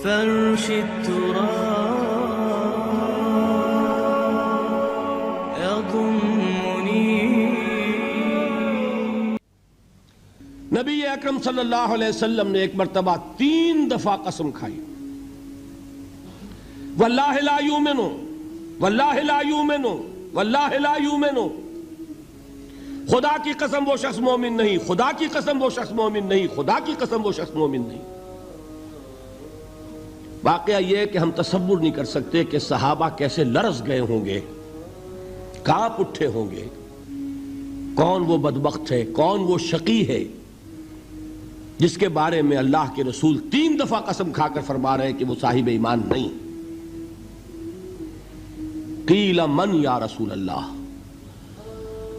فرش التراب يضمني. نبی اکرم صلی اللہ علیہ وسلم نے ایک مرتبہ 3 دفعہ قسم کھائی، واللہ لا یؤمنو، واللہ لا یؤمنو، واللہ لا یؤمنو. خدا کی قسم وہ شخص مومن نہیں، خدا کی قسم وہ شخص مومن نہیں، خدا کی قسم وہ شخص مومن نہیں. واقعہ یہ ہے کہ ہم تصور نہیں کر سکتے کہ صحابہ کیسے لرز گئے ہوں گے، کانپ اٹھے ہوں گے. کون وہ بدبخت ہے، کون وہ شقی ہے جس کے بارے میں اللہ کے رسول 3 دفعہ قسم کھا کر فرما رہے ہیں کہ وہ صاحب ایمان نہیں. قیل من یا رسول اللہ،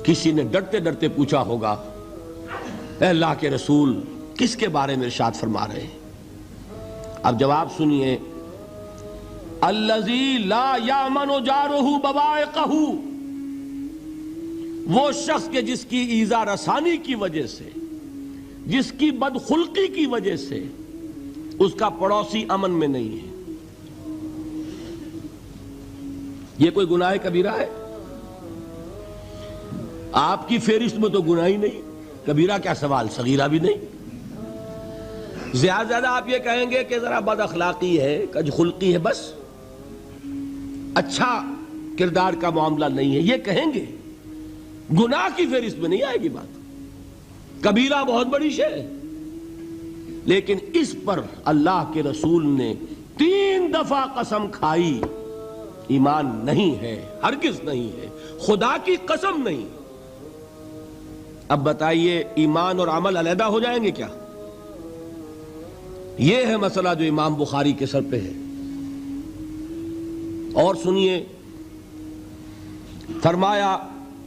کسی نے ڈرتے ڈرتے پوچھا ہوگا اے اللہ کے رسول کس کے بارے میں ارشاد فرما رہے ہیں؟ اب جواب سنیے، الذی لا یامن جارہ بوائقہ، وہ شخص کے جس کی ایذا رسانی کی وجہ سے، جس کی بدخلقی کی وجہ سے اس کا پڑوسی امن میں نہیں ہے. یہ کوئی گناہ کبیرہ ہے؟ آپ کی فہرست میں تو گناہ ہی نہیں، کبیرہ کیا سوال، صغیرہ بھی نہیں. زیادہ آپ یہ کہیں گے کہ ذرا بد اخلاقی ہے، کج خلقی ہے، بس اچھا کردار کا معاملہ نہیں ہے، یہ کہیں گے. گناہ کی فہرست میں نہیں آئے گی بات. کبیرہ بہت بڑی شے ہے، لیکن اس پر اللہ کے رسول نے 3 دفعہ قسم کھائی، ایمان نہیں ہے، ہرگز نہیں ہے، خدا کی قسم نہیں. اب بتائیے ایمان اور عمل علیحدہ ہو جائیں گے کیا؟ یہ ہے مسئلہ جو امام بخاری کے سر پہ ہے. اور سنیے، فرمایا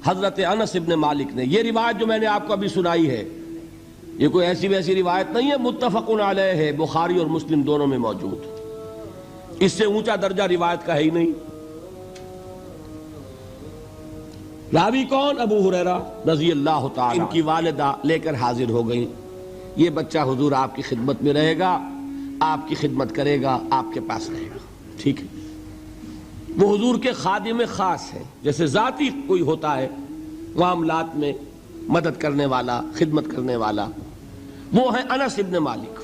حضرت انس ابن مالک نے، یہ روایت جو میں نے آپ کو ابھی سنائی ہے یہ کوئی ایسی ویسی روایت نہیں ہے، متفق علیہ ہے، بخاری اور مسلم دونوں میں موجود. اس سے اونچا درجہ روایت کا ہے ہی نہیں. راوی کون؟ ابو ہریرہ رضی اللہ تعالی. ان کی والدہ لے کر حاضر ہو گئیں، یہ بچہ حضور آپ کی خدمت میں رہے گا، آپ کی خدمت کرے گا، آپ کے پاس رہے گا. ٹھیک ہے. وہ حضور کے خادم خاص ہیں، جیسے ذاتی کوئی ہوتا ہے معاملات میں مدد کرنے والا، خدمت کرنے والا، وہ ہیں انس ابن مالک.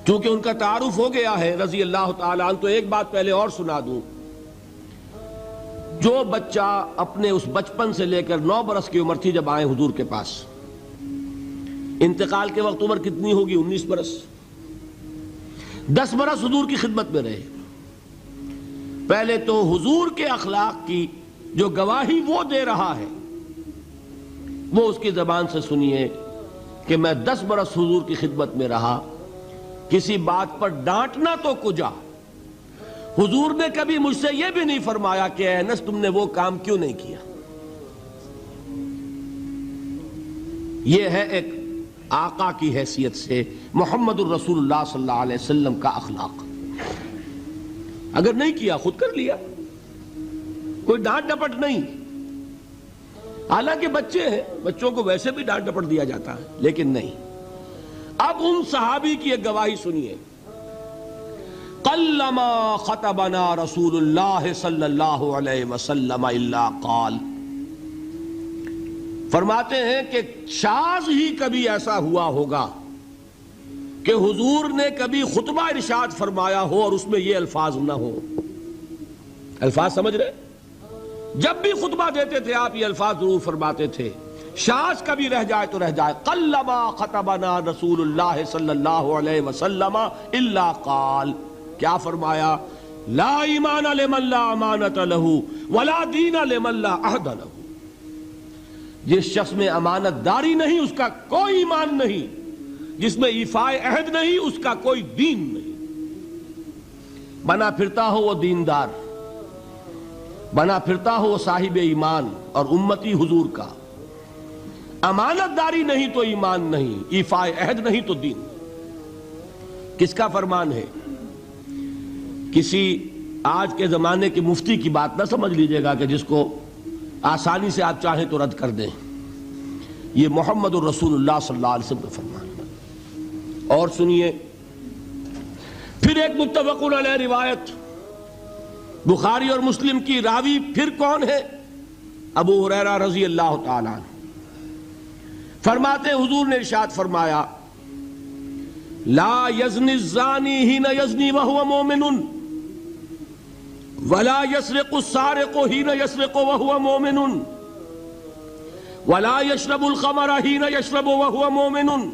چونکہ ان کا تعارف ہو گیا ہے رضی اللہ تعالیٰ عنہ، تو ایک بات پہلے اور سنا دوں. جو بچہ اپنے اس بچپن سے لے کر 9 برس کی عمر تھی جب آئے حضور کے پاس، انتقال کے وقت عمر کتنی ہوگی؟ 19 برس. 10 برس حضور کی خدمت میں رہے. پہلے تو حضور کے اخلاق کی جو گواہی وہ دے رہا ہے وہ اس کی زبان سے سنیے کہ میں 10 برس حضور کی خدمت میں رہا، کسی بات پر ڈانٹنا تو کجا. حضور نے کبھی مجھ سے یہ بھی نہیں فرمایا کہ اے انس تم نے وہ کام کیوں نہیں کیا. یہ ہے ایک آقا کی حیثیت سے محمد الرسول اللہ صلی اللہ علیہ وسلم کا اخلاق. اگر نہیں کیا خود کر لیا، کوئی ڈانٹ ڈپٹ نہیں. حالانکہ بچے ہیں، بچوں کو ویسے بھی ڈانٹ ڈپٹ دیا جاتا ہے، لیکن نہیں. اب ان صحابی کی ایک گواہی سنیے. قلما خطبنا رسول اللہ صلی اللہ علیہ وسلم الا قال، فرماتے ہیں کہ شاذ ہی کبھی ایسا ہوا ہوگا کہ حضور نے کبھی خطبہ ارشاد فرمایا ہو اور اس میں یہ الفاظ نہ ہو. الفاظ سمجھ رہے؟ جب بھی خطبہ دیتے تھے آپ یہ الفاظ ضرور فرماتے تھے. شاذ کبھی رہ جائے تو رہ جائے. قلما خطبنا رسول اللہ صلی اللہ علیہ وسلم الا قال، کیا فرمایا؟ لا ایمان لمن لا امانت له ولا دین لمن لا عہد له. جس شخص میں امانت داری نہیں اس کا کوئی ایمان نہیں، جس میں ایفائے عہد نہیں اس کا کوئی دین نہیں. بنا پھرتا ہو وہ دیندار، بنا پھرتا ہو وہ صاحب ایمان اور امتی حضور کا. امانت داری نہیں تو ایمان نہیں، ایفائے عہد نہیں تو دین. کس کا فرمان ہے؟ کسی آج کے زمانے کے مفتی کی بات نہ سمجھ لیجئے گا کہ جس کو آسانی سے آپ چاہیں تو رد کر دیں. یہ محمد الرسول اللہ صلی اللہ علیہ وسلم کا فرمان. اور سنیے، پھر ایک متفق علیہ روایت بخاری اور مسلم کی، راوی پھر کون ہے؟ ابو ہریرہ رضی اللہ تعالیٰ عنہ فرماتے حضور نے ارشاد فرمایا لا یزنی الزانی حین یزنی وہو مومن ولا یسرق السارق حین یسرق وہو مومن ولا یشرب الخمر حین یشرب وہو مومن۔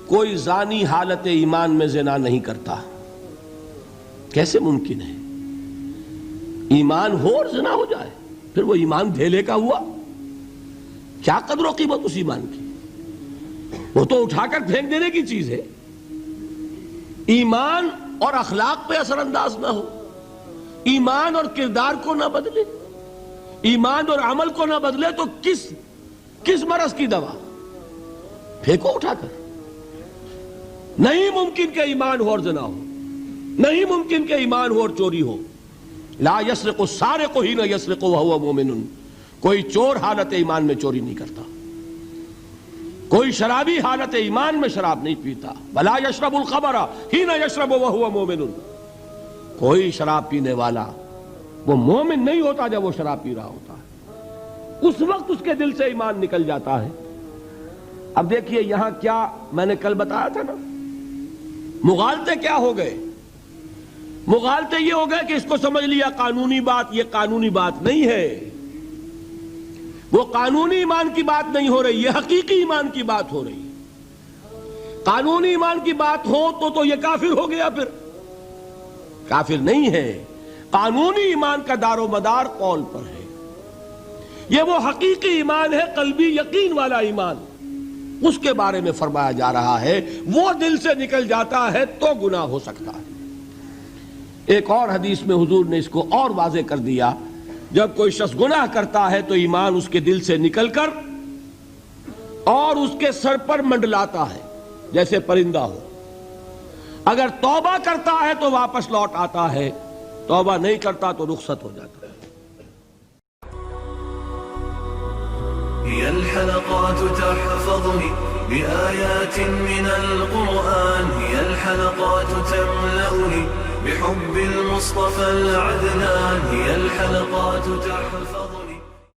کوئی زانی حالت ایمان میں زنا نہیں کرتا۔ کیسے ممکن ہے؟ ایمان ہو اور زنا ہو جائے، پھر وہ ایمان دھیلے کا ہوا؟ کیا قدر و قیمت اس ایمان کی؟ وہ تو اٹھا کر پھینک دینے کی چیز ہے۔ ایمان اور اخلاق پہ اثر انداز نہ ہو، ایمان اور کردار کو نہ بدلے، ایمان اور عمل کو نہ بدلے تو کس مرض کی دوا؟ پھینکو اٹھا کر۔ نہیں ممکن کہ ایمان ہو اور زنا ہو، نہیں ممکن کہ ایمان ہو اور چوری ہو۔ لا یسرق السارق حین یسرق وہو مومن۔ کوئی چور حالت ایمان میں چوری نہیں کرتا، کوئی شرابی حالت ایمان میں شراب نہیں پیتا۔ ولا یشرب الخمر حین یشرب وہو مومن۔ کوئی شراب پینے والا وہ مومن نہیں ہوتا جب وہ شراب پی رہا ہوتا ہے، اس وقت اس کے دل سے ایمان نکل جاتا ہے۔ اب دیکھیے یہاں کیا میں نے کل بتایا تھا نا، مغالطے کیا ہو گئے؟ مغالطے یہ ہو گئے کہ اس کو سمجھ لیا قانونی بات، یہ قانونی بات نہیں ہے، وہ قانونی ایمان کی بات نہیں ہو رہی، یہ حقیقی ایمان کی بات ہو رہی۔ قانونی ایمان کی بات ہو تو یہ کافر ہو گیا، پھر کافر نہیں ہے۔ قانونی ایمان کا دار و مدار قول پر ہے، یہ وہ حقیقی ایمان ہے، قلبی یقین والا ایمان، اس کے بارے میں فرمایا جا رہا ہے۔ وہ دل سے نکل جاتا ہے تو گناہ ہو سکتا ہے۔ ایک اور حدیث میں حضور نے اس کو اور واضح کر دیا، جب کوئی شخص گناہ کرتا ہے تو ایمان اس کے دل سے نکل کر اور اس کے سر پر منڈلاتا ہے جیسے پرندہ ہو۔ اگر توبہ کرتا ہے تو واپس لوٹ آتا ہے، توبہ نہیں کرتا تو رخصت ہو جاتا ہے۔ هي الحلقات تحفظني بآيات من القرآن، هي الحلقات تملأني بحب المصطفى العدنان، هي الحلقات تحفظني